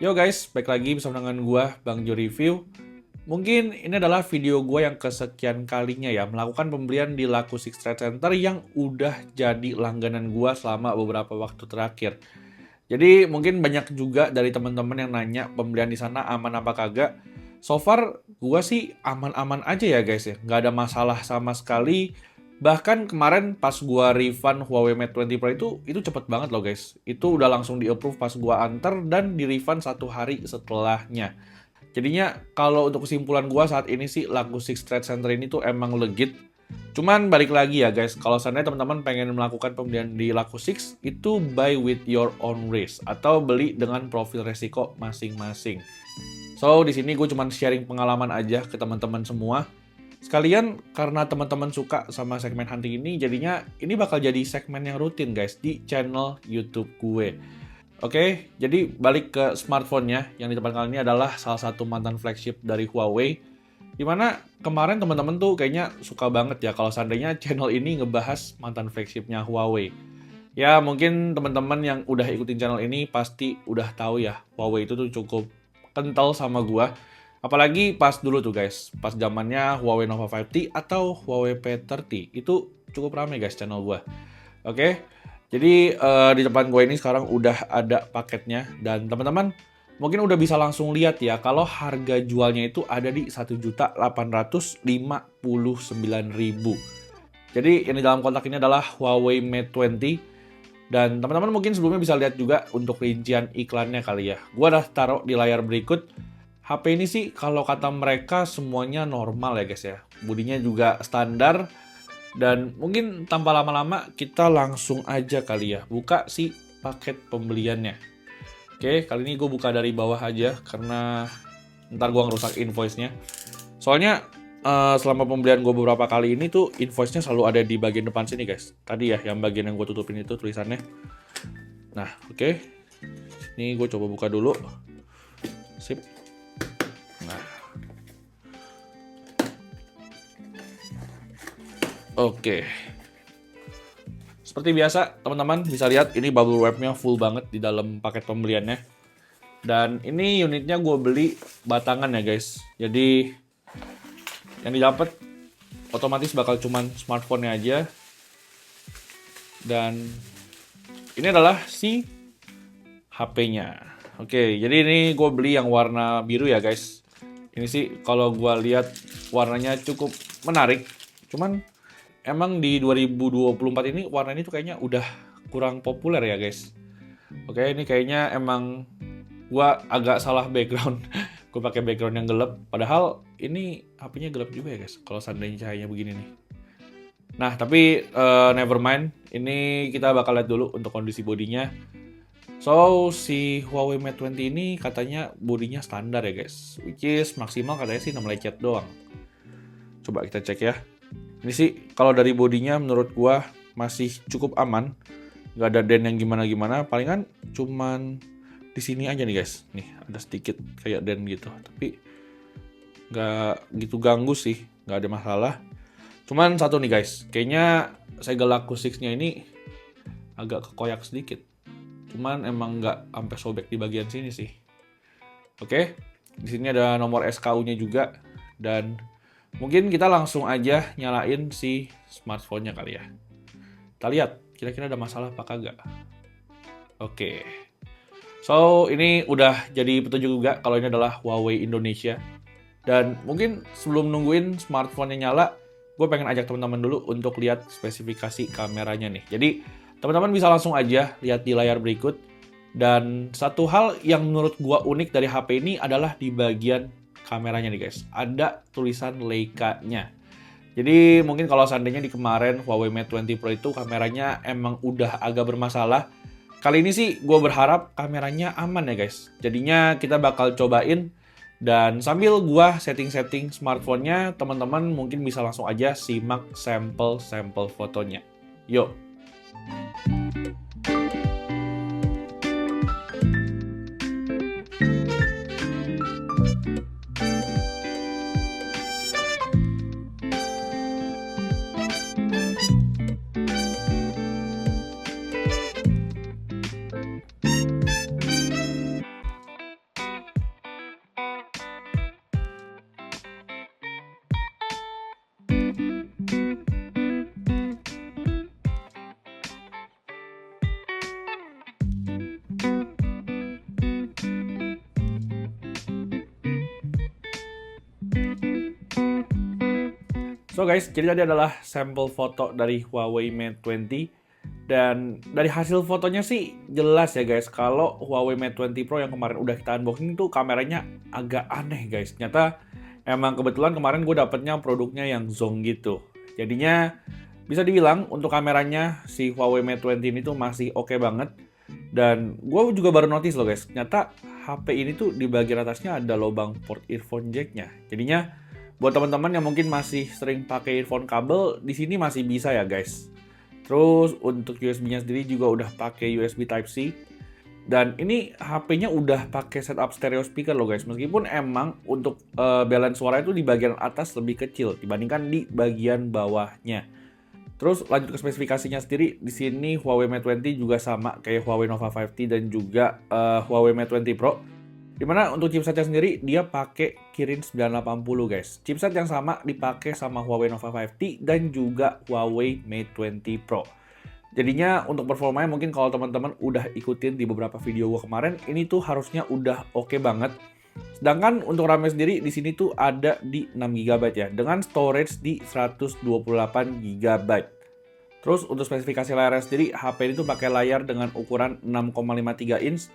Yo guys, balik lagi bersama dengan gua, Bang Jo Review. Mungkin ini adalah video gua yang kesekian kalinya ya melakukan pembelian di Laku Six Trade Center yang udah jadi langganan gua selama beberapa waktu terakhir. Jadi mungkin banyak juga dari teman-teman yang nanya pembelian di sana aman apa kagak. So far gua sih aman-aman aja ya guys ya, nggak ada masalah sama sekali. Bahkan kemarin pas gua refund Huawei Mate 20 Pro itu cepet banget loh guys. Itu udah langsung di-approve pas gua anter dan di-refund 1 hari setelahnya. Jadinya kalau untuk kesimpulan gua saat ini sih Laku Six Trade Center ini tuh emang legit. Cuman balik lagi ya guys, kalau seandainya teman-teman pengen melakukan pembelian di Laku Six, itu buy with your own risk atau beli dengan profil resiko masing-masing. So di sini gue cuman sharing pengalaman aja ke teman-teman semua. Sekalian karena teman-teman suka sama segmen hunting ini, jadinya ini bakal jadi segmen yang rutin guys di channel YouTube gue. Oke, jadi balik ke smartphone-nya yang di depan kalian ini adalah salah satu mantan flagship dari Huawei. Dimana kemarin teman-teman tuh kayaknya suka banget ya kalau seandainya channel ini ngebahas mantan flagshipnya Huawei. Ya mungkin teman-teman yang udah ikutin channel ini pasti udah tahu ya Huawei itu tuh cukup kental sama gua. Apalagi pas dulu tuh guys, pas zamannya Huawei Nova 5T atau Huawei P30 itu cukup rame guys channel gua. Oke, jadi di depan gue ini sekarang udah ada paketnya dan teman-teman mungkin udah bisa langsung lihat ya kalau harga jualnya itu ada di 1.859.000. Jadi yang di dalam kotak ini adalah Huawei Mate 20 dan teman-teman mungkin sebelumnya bisa lihat juga untuk rincian iklannya kali ya. Gua udah taruh di layar berikut. HP ini sih kalau kata mereka semuanya normal ya guys ya. Bodinya juga standar. Dan mungkin tanpa lama-lama kita langsung aja kali ya buka si paket pembeliannya. Oke, kali ini gue buka dari bawah aja karena ntar gue ngerusak invoice-nya. Soalnya selama pembelian gue beberapa kali ini tuh invoice-nya selalu ada di bagian depan sini guys. Tadi ya yang bagian yang gue tutupin itu tulisannya. Nah, oke. Ini gue coba buka dulu. Sip. Nah. Oke. Seperti biasa, teman-teman bisa lihat ini bubble wrap-nya full banget di dalam paket pembeliannya. Dan ini unitnya gue beli batangan ya guys. Jadi yang didapat otomatis bakal cuman smartphone-nya aja. Dan ini adalah si HP-nya. Oke, jadi ini gue beli yang warna biru ya guys. Ini sih kalau gue lihat warnanya cukup menarik. Cuman emang di 2024 ini warna ini tuh kayaknya udah kurang populer ya guys. Oke, ini kayaknya emang gua agak salah background. Gue pakai background yang gelap. Padahal ini HP-nya gelap juga ya guys. Kalau seandainya cahayanya begini nih. Nah, tapi never mind. Ini kita bakal lihat dulu untuk kondisi bodinya. So, si Huawei Mate 20 ini katanya bodinya standar ya guys. Which is maksimal katanya sih 6 lecet doang. Coba kita cek ya. Ini sih kalau dari bodinya menurut gua masih cukup aman. Gak ada dent yang gimana-gimana. Palingan cuman di sini aja nih guys. Nih ada sedikit kayak dent gitu. Tapi gak gitu ganggu sih. Gak ada masalah. Cuman satu nih guys. Kayaknya segel Laku 6-nya ini agak kekoyak sedikit. Cuman emang gak sampai sobek di bagian sini sih. Oke. Di sini ada nomor SKU-nya juga. Dan mungkin kita langsung aja nyalain si smartphone-nya kali ya. Kita lihat, kira-kira ada masalah apa kagak. Oke. So, ini udah jadi petunjuk juga kalau ini adalah Huawei Indonesia. Dan mungkin sebelum nungguin smartphone-nya nyala, gue pengen ajak teman-teman dulu untuk lihat spesifikasi kameranya nih. Jadi, teman-teman bisa langsung aja lihat di layar berikut. Dan satu hal yang menurut gue unik dari HP ini adalah di bagian kameranya nih guys, ada tulisan Leica-nya. Jadi mungkin kalau seandainya di kemarin Huawei Mate 20 Pro itu kameranya emang udah agak bermasalah. Kali ini sih gue berharap kameranya aman ya guys. Jadinya kita bakal cobain dan sambil gue setting-setting smartphone-nya, teman-teman mungkin bisa langsung aja simak sampel-sampel fotonya. Yuk. So guys, jadi tadi adalah sampel foto dari Huawei Mate 20. Dan dari hasil fotonya sih jelas ya guys, kalau Huawei Mate 20 Pro yang kemarin udah kita unboxing itu kameranya agak aneh guys. Ternyata emang kebetulan kemarin gue dapetnya produknya yang zonk gitu. Jadinya bisa dibilang untuk kameranya si Huawei Mate 20 ini tuh masih oke banget. Dan gue juga baru notice loh guys, ternyata HP ini tuh di bagian atasnya ada lubang port earphone jack-nya. Jadinya buat teman-teman yang mungkin masih sering pakai earphone kabel, di sini masih bisa ya guys. Terus untuk USB-nya sendiri juga udah pakai USB Type-C. Dan ini HP-nya udah pakai setup stereo speaker loh guys. Meskipun emang untuk balance suara itu di bagian atas lebih kecil dibandingkan di bagian bawahnya. Terus lanjut ke spesifikasinya sendiri, di sini Huawei Mate 20 juga sama kayak Huawei Nova 5T dan juga Huawei Mate 20 Pro. Dimana untuk chipsetnya sendiri dia pakai Kirin 980 guys. Chipset yang sama dipakai sama Huawei Nova 5T dan juga Huawei Mate 20 Pro. Jadinya untuk performanya mungkin kalau teman-teman udah ikutin di beberapa video gue kemarin, ini tuh harusnya udah oke banget. Sedangkan untuk RAM sendiri di sini tuh ada di 6 GB ya, dengan storage di 128 GB. Terus untuk spesifikasi layarnya sendiri, HP ini tuh pakai layar dengan ukuran 6,53 inch.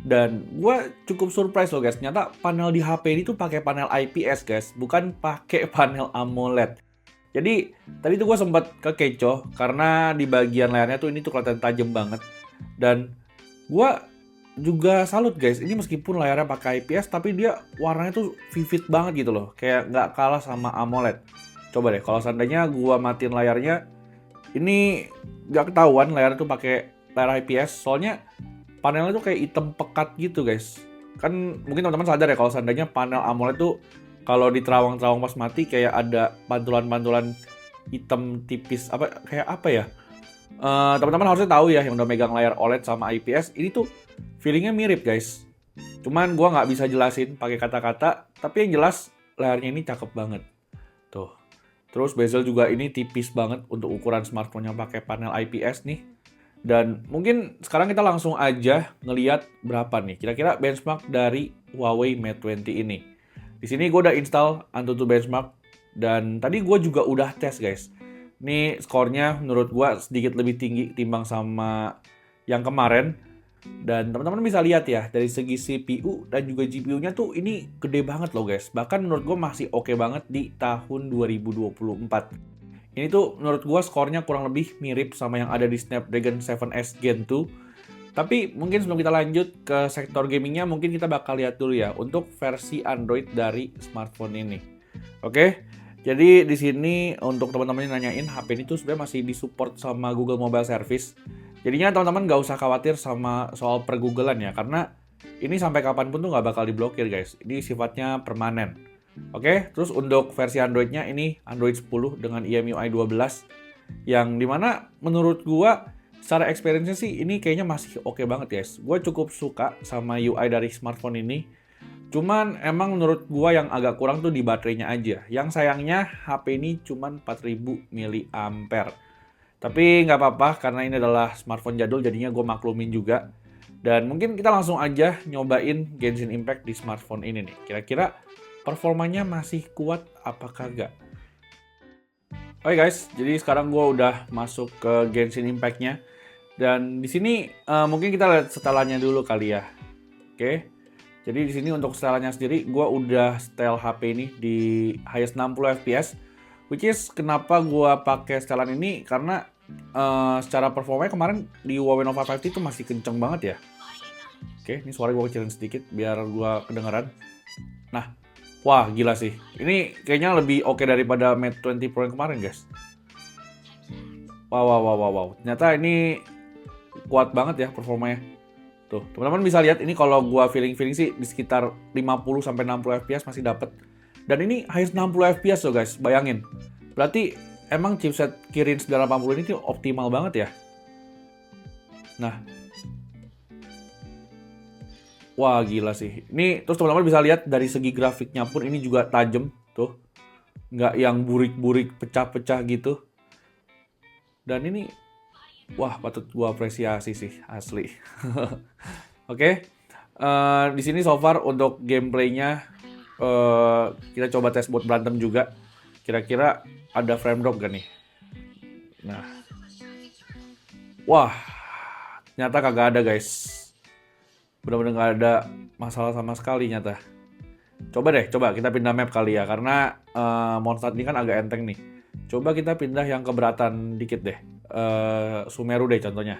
Dan gue cukup surprise loh guys, ternyata panel di HP ini tuh pakai panel IPS guys, bukan pakai panel AMOLED. Jadi tadi tuh gue sempat kekecoh karena di bagian layarnya tuh ini tuh kelihatan tajam banget. Dan gue juga salut guys, ini meskipun layarnya pakai IPS tapi dia warnanya tuh vivid banget gitu loh, kayak nggak kalah sama AMOLED. Coba deh kalau seandainya gue matiin layarnya, ini nggak ketahuan layarnya tuh pakai layar IPS, soalnya panelnya tuh kayak hitam pekat gitu guys. Kan mungkin teman-teman sadar ya kalau seandainya panel AMOLED tuh kalau di terawang-terawang pas mati kayak ada pantulan-pantulan hitam tipis, kayak apa ya? Teman-teman harusnya tahu ya yang udah megang layar OLED sama IPS, ini tuh feelingnya mirip guys. Cuman gua nggak bisa jelasin pakai kata-kata, tapi yang jelas layarnya ini cakep banget. Tuh. Terus bezel juga ini tipis banget untuk ukuran smartphone yang pakai panel IPS nih. Dan mungkin sekarang kita langsung aja ngelihat berapa nih kira-kira benchmark dari Huawei Mate 20 ini. Di sini gue udah install AnTuTu Benchmark dan tadi gue juga udah tes guys. Ini skornya menurut gue sedikit lebih tinggi timbang sama yang kemarin. Dan teman-teman bisa lihat ya dari segi CPU dan juga GPU-nya tuh ini gede banget loh guys. Bahkan menurut gue masih oke banget di tahun 2024. Ini tuh menurut gue skornya kurang lebih mirip sama yang ada di Snapdragon 7S Gen 2. Tapi mungkin sebelum kita lanjut ke sektor gamingnya, mungkin kita bakal lihat dulu ya untuk versi Android dari smartphone ini. Oke, jadi di sini untuk teman-teman yang nanyain, HP ini tuh sebenarnya masih disupport sama Google Mobile Service. Jadinya teman-teman nggak usah khawatir sama soal pergooglean ya, karena ini sampai kapanpun tuh nggak bakal diblokir guys. Ini sifatnya permanen. Oke, terus untuk versi Androidnya ini Android 10 dengan EMUI 12, yang dimana menurut gua secara experience-nya sih ini kayaknya masih oke banget guys. Gue cukup suka sama UI dari smartphone ini. Cuman emang menurut gue yang agak kurang tuh di baterainya aja. Yang sayangnya HP ini cuman 4000 mAh. Tapi nggak apa-apa karena ini adalah smartphone jadul jadinya gue maklumin juga. Dan mungkin kita langsung aja nyobain Genshin Impact di smartphone ini nih. Kira-kira performanya masih kuat apa kagak? Oke guys, jadi sekarang gue udah masuk ke Genshin Impact-nya. Dan di sini mungkin kita lihat setelannya dulu kali ya. Oke. Jadi di sini untuk setelannya sendiri gue udah setel HP ini di highest 60 fps. Which is kenapa gue pakai setelan ini karena secara performanya kemarin di Huawei Nova 5T itu masih kenceng banget ya. Oke, ini suara gue kecilin sedikit biar gue kedengeran. Nah, wah gila sih. Ini kayaknya lebih oke daripada Mate 20 Pro yang kemarin guys. Wow. Ternyata ini kuat banget ya performanya. Tuh, teman-teman bisa lihat ini kalau gua feeling sih di sekitar 50 sampai 60 fps masih dapat. Dan ini highest 60 fps loh guys, bayangin. Berarti emang chipset Kirin 980 ini tuh optimal banget ya. Nah. Wah, gila sih. Ini terus teman-teman bisa lihat dari segi grafiknya pun ini juga tajam tuh. Nggak yang burik-burik pecah-pecah gitu. Dan ini wah, patut gua apresiasi sih, asli. Oke. Di sini so far untuk gameplaynya kita coba tes buat berantem juga. kira-kira ada frame drop gak nih? Nah, wah, ternyata kagak ada guys. Bener-bener gak ada masalah sama sekali nyata. Coba kita pindah map kali ya, karena Mondstadt ini kan agak enteng nih. Coba kita pindah yang keberatan dikit deh, Sumeru deh contohnya.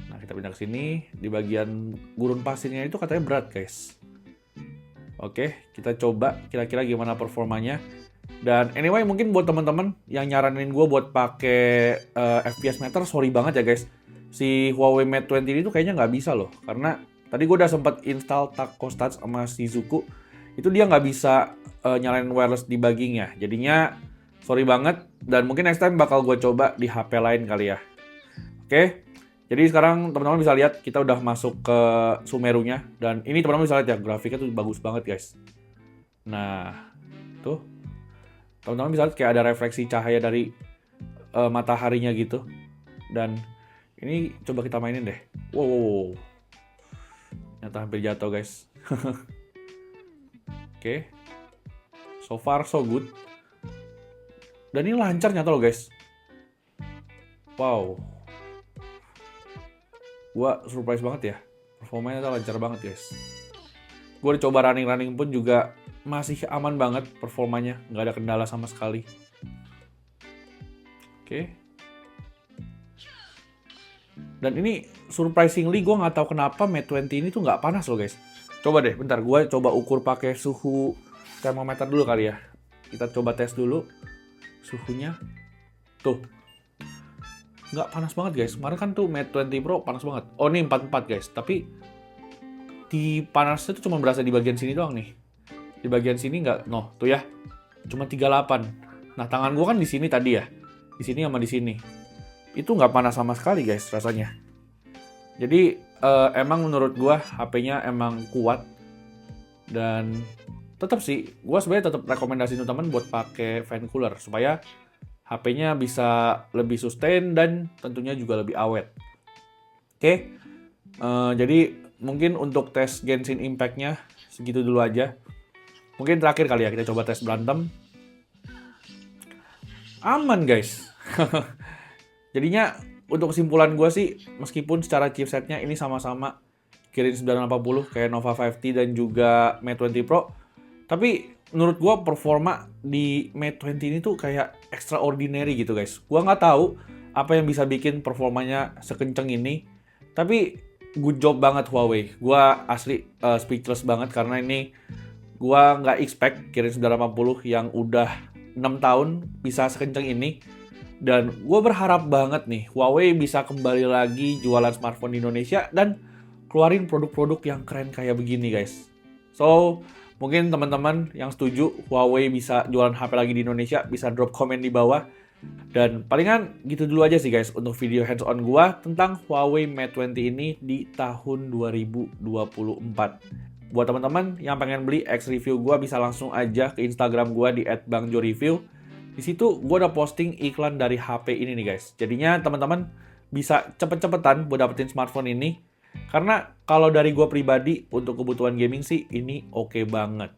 Nah, kita pindah ke sini, di bagian gurun pasirnya itu katanya berat guys. Oke, kita coba kira-kira gimana performanya. Dan anyway, mungkin buat teman-teman yang nyaranin gue buat pakai FPS meter, sorry banget ya guys. Si Huawei Mate 20 ini tuh kayaknya nggak bisa loh, karena tadi gue udah sempat install Taco Stats sama Shizuku, itu dia nggak bisa nyalain wireless debugging-nya. Jadinya sorry banget, dan mungkin next time bakal gue coba di HP lain kali ya. Oke, jadi sekarang teman-teman bisa lihat kita udah masuk ke Sumerunya, dan ini teman-teman bisa lihat ya, grafiknya tuh bagus banget guys. Nah, tuh teman-teman bisa lihat kayak ada refleksi cahaya dari mataharinya gitu. Dan ini coba kita mainin deh. Wow. Nyata hampir jatuh guys. Oke. So far so good. Dan ini lancar nyata loh guys. Wow. Gua surprise banget ya. Performanya tuh lancar banget guys. Gua udah coba running pun juga masih aman banget performanya. Nggak ada kendala sama sekali. Oke. Dan ini surprisingly gue nggak tahu kenapa Mate 20 ini tuh nggak panas loh guys. Coba deh, bentar gue coba ukur pakai suhu thermometer dulu kali ya. Kita coba tes dulu suhunya. Tuh, nggak panas banget guys. Kemarin kan tuh Mate 20 Pro panas banget. Oh ini 44 guys, tapi di panasnya tuh cuma berasa di bagian sini doang nih. Di bagian sini nggak, tuh ya, cuma 38. Nah tangan gue kan di sini tadi ya, di sini sama di sini. Itu nggak panas sama sekali guys rasanya. Jadi emang menurut gua HP-nya emang kuat, dan tetap sih gua sebenarnya tetap rekomendasi teman-teman buat pakai fan cooler supaya HP-nya bisa lebih sustain dan tentunya juga lebih awet. Oke, jadi mungkin untuk tes Genshin Impact-nya segitu dulu aja. Mungkin terakhir kali ya kita coba tes berantem. Aman guys. Jadinya untuk kesimpulan gue sih, meskipun secara chipsetnya ini sama-sama Kirin 980 kayak Nova 5T dan juga Mate 20 Pro, tapi menurut gue performa di Mate 20 ini tuh kayak extraordinary gitu guys. Gue nggak tahu apa yang bisa bikin performanya sekenceng ini, tapi good job banget Huawei. Gue asli speechless banget karena ini gue nggak expect Kirin 980 yang udah 6 tahun bisa sekenceng ini. Dan gue berharap banget nih Huawei bisa kembali lagi jualan smartphone di Indonesia dan keluarin produk-produk yang keren kayak begini guys. So, mungkin teman-teman yang setuju Huawei bisa jualan HP lagi di Indonesia bisa drop komen di bawah. Dan palingan gitu dulu aja sih guys untuk video hands on gue tentang Huawei Mate 20 ini di tahun 2024. Buat teman-teman yang pengen beli X review gue bisa langsung aja ke Instagram gue di @bangjoreview. Di situ gue udah posting iklan dari HP ini nih guys. Jadinya teman-teman bisa cepet-cepetan buat dapetin smartphone ini. Karena kalau dari gue pribadi untuk kebutuhan gaming sih ini oke banget.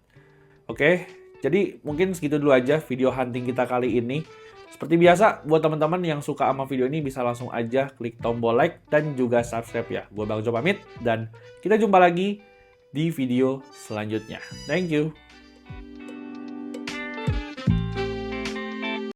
Oke, jadi mungkin segitu dulu aja video hunting kita kali ini. Seperti biasa, buat teman-teman yang suka sama video ini bisa langsung aja klik tombol like dan juga subscribe ya. Gue Bang Jo pamit dan kita jumpa lagi di video selanjutnya. Thank you.